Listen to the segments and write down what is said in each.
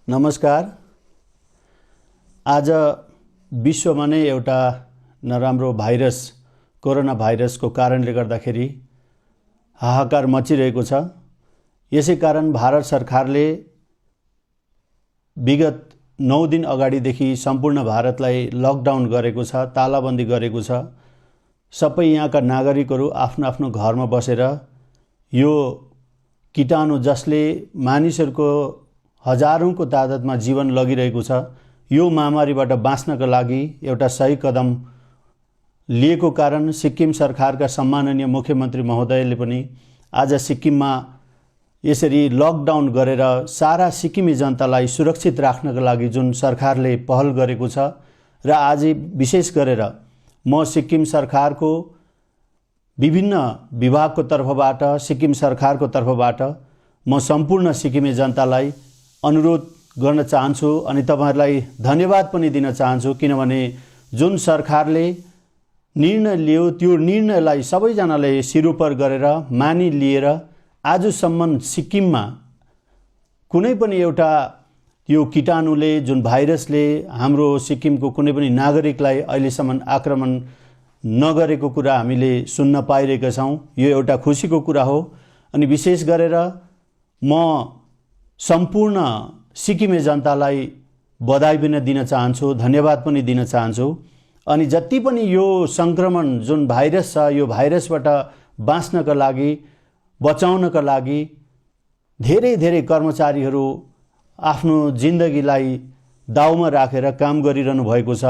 नमस्कार। आज विश्वमा नै एउटा नराम्रो भाइरस कोरोना भाइरसको कारणले गर्दाखेरि हाहाकार मचिरहेको छ। यसै कारण भारत सरकारले विगत 9 दिन अगाडिदेखि सम्पूर्ण भारतलाई लकडाउन गरेको छ, तालाबन्दी गरेको छ। सबै यहाँका नागरिकहरू आफ्नो आफ्नो घरमा बसेर यो कीटाणु जसले मानिसहरूको हजारौंको तादादमा जीवन लगिरहेको छ, यो महामारीबाट बाँच्नका लागि एउटा सही कदम लिएको कारण सिक्किम सरकारका सम्माननीय मुख्यमन्त्री महोदयले पनि आज सिक्किममा यसरी लकडाउन गरेर सारा सिक्किमी जनतालाई सुरक्षित राख्नका लागि जुन सरकारले पहल गरेको छ र आज विशेष गरेर म सिक्किम सरकारको विभिन्न विभागको तर्फबाट, सिक्किम सरकारको तर्फबाट म सम्पूर्ण सिक्किमे जनतालाई अनुरोध गर्न चाहन्छु अनि तपाईहरुलाई धन्यवाद पनि दिन चाहन्छु, किनभने जुन सरकारले निर्णय लियो त्यो निर्णयलाई सबैजनाले सिरोपर गरेर मानिलिएर आजसम्म सिक्किममा कुनै पनि एउटा यो कीटाणुले जुन भाइरसले हाम्रो सिक्किमको कुनै पनि नागरिकलाई अहिलेसम्म आक्रमण नगरेको कुरा हामीले सुन्न पाइरहेका छौं। यो एउटा खुशीको कुरा हो अनि विशेष गरेर म सम्पूर्ण सिक्किमे जनतालाई बधाई पनि दिन चाहन्छु, धन्यवाद पनि दिन चाहन्छु। अनि जति पनि यो संक्रमण जुन भाइरस छ, यो भाइरसबाट बाँच्नका लागि, बचाउनका लागि धेरै धेरै कर्मचारीहरू आफ्नो जिन्दगीलाई दाउमा राखेर काम गरिरहनु भएको छ।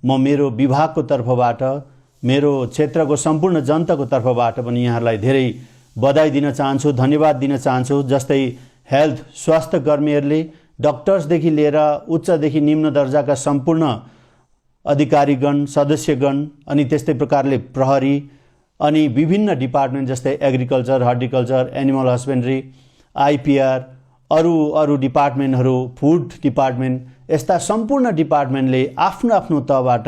म मेरो विभागको तर्फबाट, मेरो क्षेत्रको सम्पूर्ण जनताको तर्फबाट पनि यहाँलाई धेरै बधाई दिन चाहन्छु, धन्यवाद दिन चाहन्छु। जस्तै हेल्थ स्वास्थ्य कर्मीहरूले डाक्टर्सदेखि लिएर उच्चदेखि निम्न दर्जाका सम्पूर्ण अधिकारीगण, सदस्यगण अनि त्यस्तै प्रकारले प्रहरी अनि विभिन्न डिपार्टमेन्ट जस्तै agriculture, horticulture, animal husbandry, IPR, अरू डिपार्टमेन्टहरू, फुड डिपार्टमेन्ट, यस्ता सम्पूर्ण डिपार्टमेन्टले आफ्नो आफ्नो तहबाट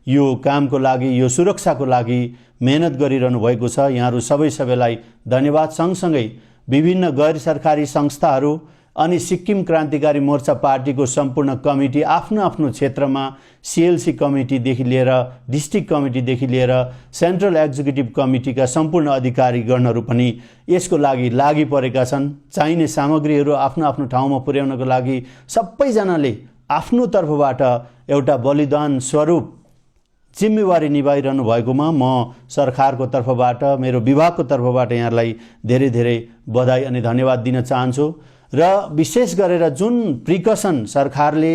यो कामको लागि, यो सुरक्षाको लागि मेहनत गरिरहनु भएको छ। यहाँहरू सबैलाई धन्यवाद। सँगसँगै विभिन्न गैर सरकारी संस्थाहरू अनि सिक्किम क्रान्तिकारी मोर्चा पार्टीको सम्पूर्ण कमिटी आफ्नो आफ्नो क्षेत्रमा सीएलसी कमिटीदेखि लिएर डिस्ट्रिक्ट कमिटीदेखि लिएर सेन्ट्रल एक्जिक्युटिभ कमिटीका सम्पूर्ण अधिकारीगणहरू पनि यसको लागि परेका छन्। चाहिने सामग्रीहरू आफ्नो आफ्नो ठाउँमा पुर्याउनको लागि सबैजनाले आफ्नो तर्फबाट एउटा बलिदान स्वरूप जिम्मेवारी निभाइरहनु भएकोमा म सरकारको तर्फबाट, मेरो विभागको तर्फबाट यहाँलाई धेरै धेरै बधाई अनि धन्यवाद दिन चाहन्छु। र विशेष गरेर जुन प्रिकसन सरकारले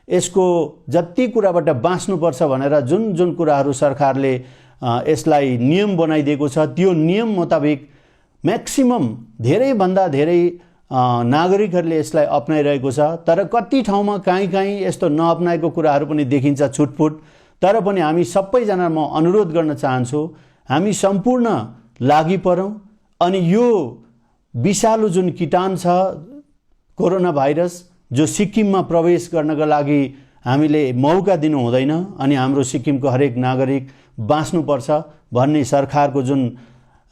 यसको जति कुराबाट बाँच्नुपर्छ भनेर जुन जुन कुराहरू सरकारले यसलाई नियम बनाइदिएको छ, त्यो नियम मुताबिक म्याक्सिमम धेरैभन्दा धेरै नागरिकहरूले यसलाई अपनाइरहेको छ। तर कति ठाउँमा कहीँ यस्तो नअपनाएको कुराहरू पनि देखिन्छ, छुटपुट। तर पनि हामी सबैजना म अनुरोध गर्न चाहन्छु, हामी सम्पूर्ण लागि परौं अनि यो विषालु जुन कीटाणु छ, कोरोना भाइरस, जो सिक्किममा प्रवेश गर्नका लागि हामीले मौका दिनु हुँदैन अनि हाम्रो सिक्किमको हरेक नागरिक बाँच्नुपर्छ भन्ने सरकारको जुन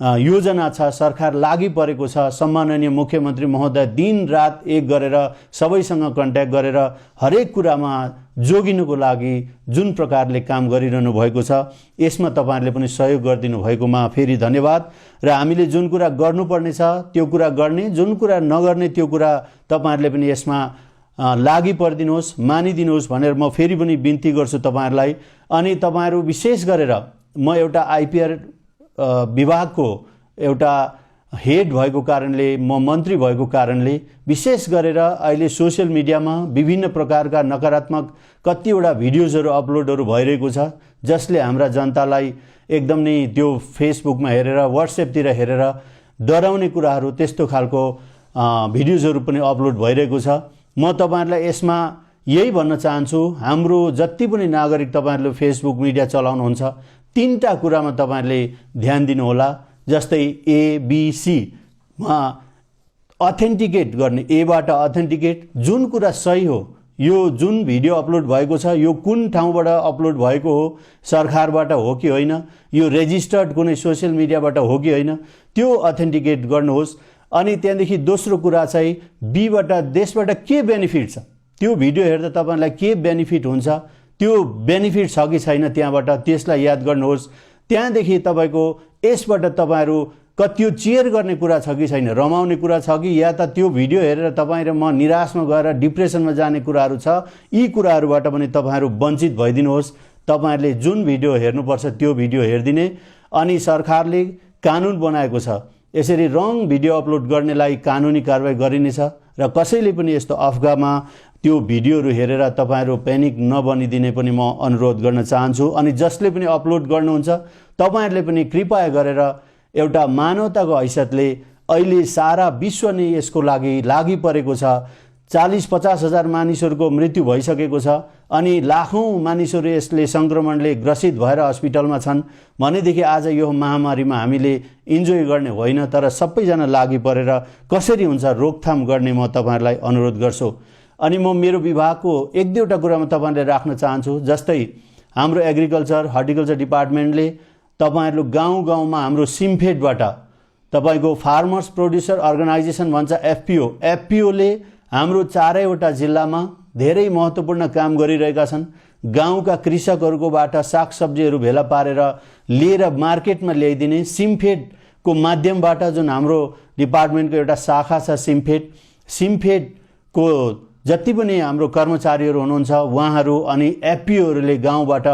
योजना छ, सरकार लागि परेको छ। सम्माननीय मुख्यमन्त्री महोदय दिन रात एक गरेर सबैसँग कन्ट्याक्ट गरेर हरेक कुरामा जोगिनुको लागि जुन प्रकारले काम गरिरहनु भएको छ, यसमा तपाईहरुले पनि सहयोग गरिदिनु भएकोमा फेरि धन्यवाद। र हामीले जुन कुरा गर्नुपर्ने छ त्यो कुरा गर्ने, जुन कुरा नगर्ने त्यो कुरा तपाईहरुले पनि यसमा लागि परिदिनुहोस्, मानिदिनुहोस् भनेर म फेरि पनि बिन्ती गर्छु तपाईहरुलाई। अनि तपाईहरु विशेष गरेर म एउटा आइपिआर विभागको एउटा हेड भएको कारणले, म मन्त्री भएको कारणले विशेष गरेर अहिले सोशल मिडियामा विभिन्न प्रकारका नकारात्मक कतिवटा भिडियोजहरू अपलोडहरू भइरहेको छ, जसले हाम्रा जनतालाई एकदम नै त्यो फेसबुकमा हेरेर, व्हाट्सएपतिर हेरेर डराउने कुराहरू, त्यस्तो खालको भिडियोजहरू पनि अपलोड भइरहेको छ। म तपाईहरुलाई यसमा यही भन्न चाहन्छु, हाम्रो जति पनि नागरिक तपाईहरुले फेसबुक मिडिया चलाउनुहुन्छ, तीनटा कुरामा तपाईहरुले ध्यान दिनु होला। जस्तै एबीसी मा अथेन्टिकेट गर्ने, एबाट अथेन्टिकेट, जुन कुरा सही हो, यो जुन भिडियो अपलोड भएको छ यो कुन ठाउँबाट अपलोड भएको हो, सरकारबाट हो कि होइन, यो रेजिस्टर्ड कुनै सोशल मिडियाबाट हो कि होइन, त्यो अथेन्टिकेट गर्नुहोस्। अनि त्यहाँदेखि दोस्रो कुरा चाहिँ बीबाट, देशबाट के बेनिफिट छ, त्यो भिडियो हेर्दा तपाईलाई के बेनिफिट हुन्छ, त्यो बेनिफिट छ कि छैन त्यहाँबाट त्यसलाई याद गर्नुहोस्। त्यहाँदेखि तपाईको यसबाट तपाईहरु त्यो चेयर गर्ने कुरा छ कि छैन, रमाउने कुरा छ कि, या त त्यो भिडियो हेरेर तपाईँ र म निराशमा गएर डिप्रेसनमा जाने कुराहरू छ, यी कुराहरूबाट पनि तपाईहरु वञ्चित भइदिनुहोस्। तपाईहरुले जुन भिडियो हेर्नुपर्छ त्यो भिडियो हेर्दिने। अनि सरकारले कानुन बनाएको छ, यसरी रङ भिडियो अपलोड गर्नेलाई कानुनी कारबाही गरिनेछ र कसैले पनि यस्तो अफवाहमा त्यो भिडियोहरू हेरेर तपाईहरु प्यानिक नबनिदिने पनि म अनुरोध गर्न चाहन्छु। अनि जसले पनि अपलोड गर्नुहुन्छ तपाईहरुले पनि कृपया गरेर एउटा मानवताको हैसियतले अहिले सारा विश्व नै यसको लागि परेको छ। 40-50 हजार मानिसहरूको मृत्यु भइसकेको छ अनि लाखौं मानिसहरू यसले संक्रमणले ग्रसित भएर अस्पतालमा छन् भनेदेखि आज यो महामारीमा हामीले इन्जोय गर्ने होइन, तर सबैजना लागि परेर कसरी हुन्छ रोकथाम गर्ने म तपाईहरुलाई अनुरोध गर्छु। अनि म मेरो विभागको एक दुईवटा कुरामा तपाईहरुले राख्न चाहन्छु। जस्तै हाम्रो एग्रिकल्चर हर्टिकल्चर डिपार्टमेन्टले तपाईहरु गाउँ-गाउँमा हाम्रो सिम्फेडबाट तपाईको फार्मर्स प्रोड्युसर अर्गनाइजेसन भन्छ एफपीओ ले हाम्रो चारैवटा जिल्लामा धेरै महत्त्वपूर्ण काम गरिरहेका छन्। गाउँका कृषकहरूकोबाट सागसब्जीहरू भेला पारेर लिएर मार्केटमा ल्याइदिने सिम्फेडको माध्यमबाट, जुन हाम्रो डिपार्टमेन्टको एउटा शाखा छ सिम्फेडको जति पनि हाम्रो कर्मचारीहरू हुनुहुन्छ उहाँहरू अनि एफपीओहरूले गाउँबाट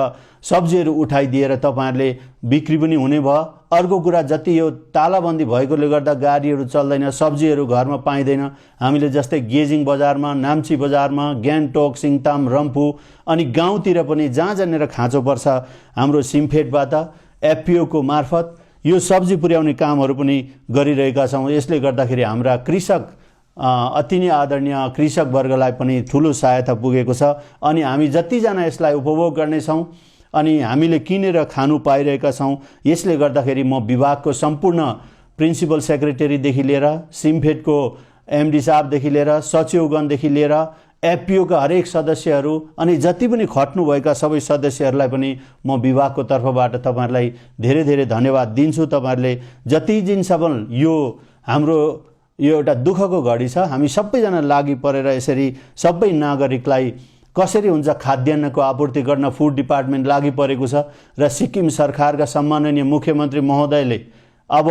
सब्जीहरू उठाइदिएर तपाईहरुले बिक्री पनि हुने भयो। अर्को कुरा, जति यो तालाबन्दी भएकोले गर्दा गाडीहरू चल्दैन, सब्जीहरू घरमा पाइँदैन। हामीले जस्तै गेजिङ बजारमा, नाम्ची बजारमा, ग्यान्टोक, सिङताम, रम्फू अनि गाउँतिर पनि जहाँ जहाँनिर खाँचो पर्छ हाम्रो सिम्फेडबाट एफपीओको मार्फत यो सब्जी पुर्याउने कामहरू पनि गरिरहेका छौँ। यसले गर्दाखेरि हाम्रा कृषक अति नै आदरणीय कृषक वर्गलाई पनि ठुलो सहायता पुगेको छ अनि हामी जतिजना यसलाई उपभोग गर्नेछौँ अनि हामीले किनेर खानु पाइरहेका छौँ। यसले गर्दाखेरि म विभागको सम्पूर्ण प्रिन्सिपल सेक्रेटरीदेखि लिएर सिम्फेडको एमडी साहबदेखि लिएर सचिवगणदेखि लिएर एफपीओका हरेक सदस्यहरू अनि जति पनि खट्नुभएका सबै सदस्यहरूलाई पनि म विभागको तर्फबाट तपाईहरुलाई धेरै धेरै धन्यवाद दिन्छु। तपाईहरुले जति दिनसम्म यो हाम्रो यो एउटा दुःखको घडी छ, हामी सबैजना लागि परेर यसरी सबै नागरिकलाई कसरी हुन्छ खाद्यान्नको आपूर्ति गर्न फुड डिपार्टमेन्ट लागि परेको छ र सिक्किम सरकारका सम्माननीय मुख्यमन्त्री महोदयले अब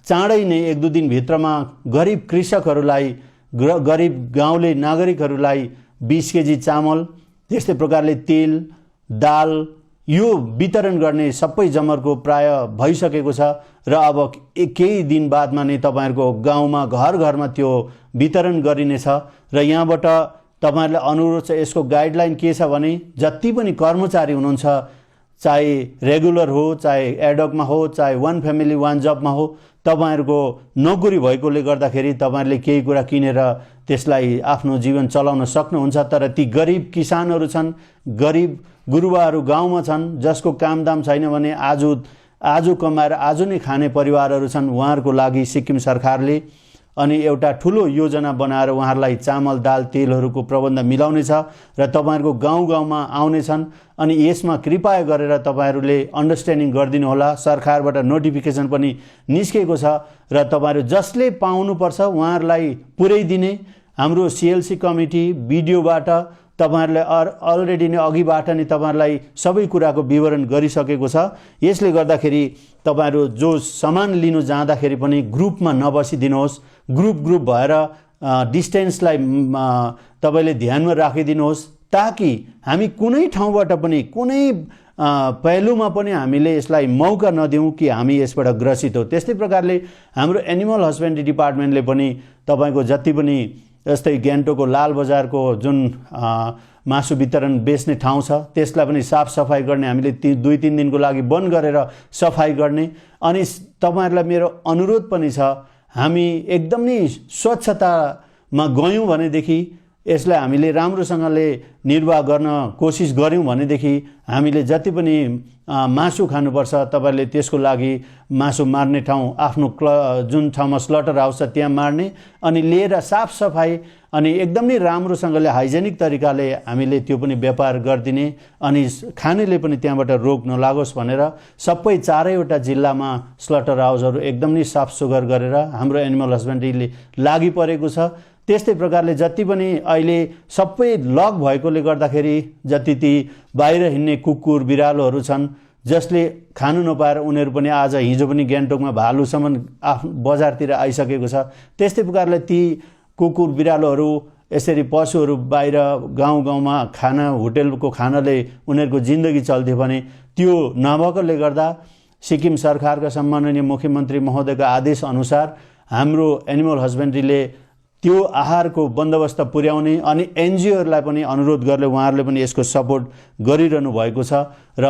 चाँडै नै 1-2 दिन भित्रमा गरिब कृषकहरूलाई, गरिब गाउँले नागरिकहरूलाई 20 केजी चामल, त्यस्तै प्रकारले तेल, दाल यो वितरण गर्ने सबै जमर्को प्राय भइसकेको छ र अब केही दिन बादमा नै तपाईहरुको गाउँमा घर घरमा त्यो वितरण गरिनेछ। र यहाँबाट तपाईहरुलाई अनुरोध छ, यसको गाइडलाइन के छ भने जति पनि कर्मचारी हुनुहुन्छ, चाहे रेगुलर हो, चाहे एडहकमा हो, चाहे वन फ्यामिली वन जबमा हो, तपाईहरुको नोकरी भएकोले गर्दाखेरि तपाईहरुले केही कुरा किनेर त्यसलाई आफ्नो जीवन चलाउन सक्नुहुन्छ। तर ती गरिब किसानहरू छन्, गरिब गुरुबाहरू गाउँमा छन्, जसको कामदाम छैन भने आज कमाएर आज नै खाने परिवारहरू छन्, उहाँहरूको लागि सिक्किम सरकारले अनि एउटा ठुलो योजना बनाएर उहाँहरूलाई चामल, दाल, तेलहरूको प्रबन्ध मिलाउनेछ र तपाईहरुको गाउँ-गाउँमा आउनेछन्। अनि यसमा कृपया गरेर तपाईहरुले अन्डरस्ट्यान्डिङ गरिदिनु होला। सरकारबाट नोटिफिकेसन पनि निस्केको छ र तपाईहरु जसले पाउनुपर्छ उहाँहरूलाई पुर्याइदिने। हाम्रो सीएलसी कमिटी भिडियोबाट तपाईहरुले अलरेडी नै अघिबाट नै तपाईहरुलाई सबै कुराको विवरण गरिसकेको छ। यसले गर्दाखेरि तपाईहरु जो सामान लिनु जाँदाखेरि पनि ग्रुपमा नबसिदिनुहोस्, ग्रुप भएर डिस्टेन्सलाई तपाईले ध्यानमा राखिदिनुहोस्, ताकि हामी कुनै ठाउँबाट पनि कुनै पहलुमा पनि हामीले यसलाई मौका नदिउँ कि हामी यसबाट ग्रसित हो। त्यस्तै प्रकारले हाम्रो एनिमल हस्बेन्ड्री डिपार्टमेन्टले पनि तपाईको जति पनि जस्तै ग्यान्टोकको लाल बजारको जुन मासु वितरण बेच्ने ठाउँ छ त्यसलाई पनि साफ सफाई गर्ने हामीले 2-3 दिनको लागि बन्द गरेर सफाई गर्ने। अनि तपाईहरुलाई मेरो अनुरोध पनि छ, हामी एकदमै स्वच्छतामा गयौं भनेदेखि यसलाई हामीले राम्रोसँगले निर्वाह गर्न कोसिस गर्यौं भनेदेखि हामीले जति पनि मासु खानुपर्छ तपाईहरुले त्यसको लागि मासु मार्ने ठाउँ आफ्नो जुन ठाउँमा स्लटर हाउस छ त्यहाँ मार्ने अनि लिएर साफ सफाई अनि एकदमै राम्रोसँगले हाइजेनिक तरिकाले हामीले त्यो पनि व्यापार गर्दिने अनि खानेले पनि त्यहाँबाट रोग नलागोस् भनेर सबै चारैवटा जिल्लामा स्लटर हाउसहरू एकदमै साफ सुग्घर गरेर हाम्रो एनिमल हस्बेन्ड्रीले लागि परेको छ। त्यस्तै प्रकारले जति पनि अहिले सबै लक भएकोले गर्दाखेरि जति ती बाहिर हिँड्ने कुकुर बिरालोहरू छन् जसले खानु नपाएर उनीहरू पनि आज हिजो पनि गान्तोकमा भालुसम्म आफ्नो बजारतिर आइसकेको छ। त्यस्तै प्रकारले ती कुकुर बिरालोहरू यसरी पशुहरू बाहिर गाउँ गाउँमा खाना होटेलको खानाले उनीहरूको जिन्दगी चल्थ्यो भने त्यो नभएकोले गर्दा सिक्किम सरकारका सम्माननीय मुख्यमन्त्री महोदयको आदेश अनुसार हाम्रो एनिमल हस्बेन्ड्रीले त्यो आहारको बन्दोबस्त पुर्याउने अनि एनजिओहरूलाई पनि अनुरोध गर्ने उहाँहरूले पनि यसको सपोर्ट गरिरहनु भएको छ र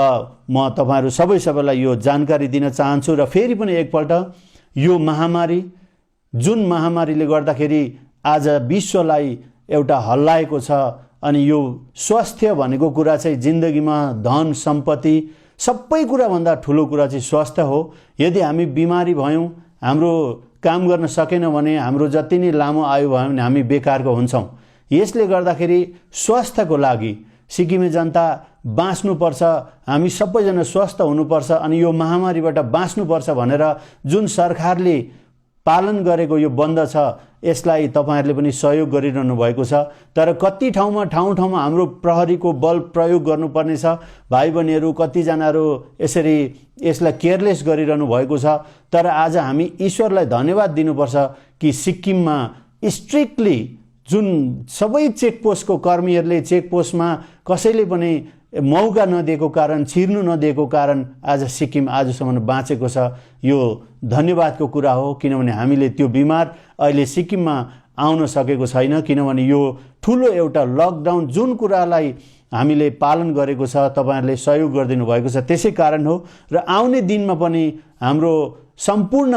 म तपाईहरु सबैलाई यो जानकारी दिन चाहन्छु। र फेरि पनि एकपल्ट यो महामारी जुन महामारीले गर्दाखेरि आज विश्वलाई एउटा हल्लाएको छ अनि यो स्वास्थ्य भनेको कुरा चाहिँ जिन्दगीमा धन सम्पत्ति सबै कुरा भन्दा ठुलो कुरा चाहिँ स्वास्थ्य हो। यदि हामी बिमारी भयौं हाम्रो काम गर्न सकेन भने हाम्रो जति नै लामो आयु भयो भने हामी बेकारको हुन्छौं। यसले गर्दाखेरि स्वास्थ्यको लागि सिक्किमे जनता बाँच्नुपर्छ, हामी सबैजना स्वस्थ हुनुपर्छ अनि यो महामारीबाट बाँच्नुपर्छ भनेर जुन सरकारले पालन गरेको यो बन्द छ यसलाई तपाईहरुले पनि सहयोग गरिरहनु भएको छ। तर कति ठाउँमा हाम्रो प्रहरीको बल प्रयोग गर्नुपर्ने छ। भाइ बहिनीहरु कति जनाहरु यसरी यसलाई केयरलेस गरिरहनु भएको छ। तर आज हामी ईश्वरलाई धन्यवाद दिनुपर्छ कि सिक्किममा स्ट्रिक्टली जुन सबै चेकपोस्टको कर्मीहरुले चेकपोस्टमा कसैले पनि मौका नदिएको कारण छिर्नु नदिएको कारण आज सिक्किम आजसम्म बाँचेको छ। यो धन्यवादको कुरा हो किनभने हामीले त्यो बिमार अहिले सिक्किममा आउन सकेको छैन किनभने यो ठूलो एउटा लकडाउन जुन कुरालाई हामीले पालन गरेको छ तपाईहरुले सहयोग गरिदिनु भएको छ त्यसै कारण हो। र आउने दिनमा पनि हाम्रो सम्पूर्ण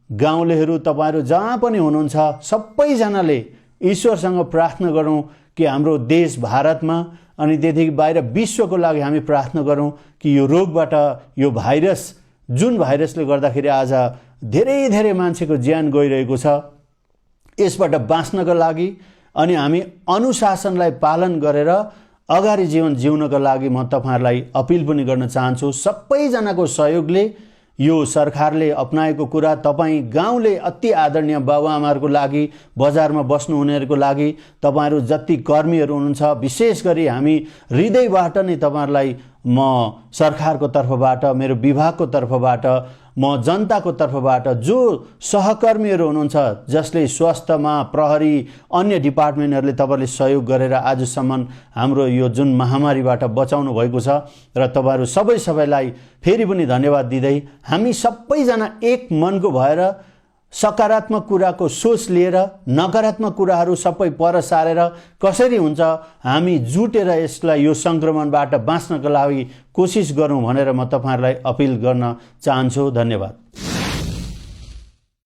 गाउँलेहरू तपाईहरु जहाँ पनि हुनुहुन्छ सबैजनाले ईश्वरसँग प्रार्थना गरौं कि हाम्रो देश भारतमा अनि त्यतिकै बाहिर विश्वको लागि हामी प्रार्थना गरौं कि यो रोगबाट यो भाइरस जुन भाइरसले गर्दाखेरि आज धेरै मान्छेको ज्यान गइरहेको छ यसबाट बाँच्नका लागि अनि हामी अनुशासनलाई पालन गरेर अगाडि जीवन जिउनका लागि म तपाईहरुलाई अपील पनि गर्न चाहन्छु। सबैजनाको सहयोगले यो सरकारले अपनाएको कुरा तपाई गाउँले अति आदरणीय बाबुआमाहरुको लागि बजारमा बस्नु हुनेहरुको लागि तपाईहरु जति कर्मीहरु हुनुहुन्छ विशेष गरी हामी हृदयबाट नै तपाईहरुलाई म सरकारको तर्फबाट मेरो विभागको तर्फबाट म जनताको तर्फबाट जो सहकर्मीहरु हुनुहुन्छ जसले स्वास्थ्यमा प्रहरी अन्य डिपार्टमेन्टहरुले तपाईहरुले सहयोग गरेर आजसम्म हाम्रो यो जुन महामारीबाट बचाउनु भएको छ र तपाईहरु सबैलाई फेरि पनि धन्यवाद दिदै हामी सबैजना एक मनको भएर सकारात्मक कुराको सोच लिएर नकारात्मक कुराहरू सबै पर सारेर कसरी हुन्छ हामी जुटेर यसलाई यो संक्रमणबाट बाँच्नका लागि कोशिश गरौं भनेर म तपाईहरुलाई अपील गर्न चाहन्छु। धन्यवाद।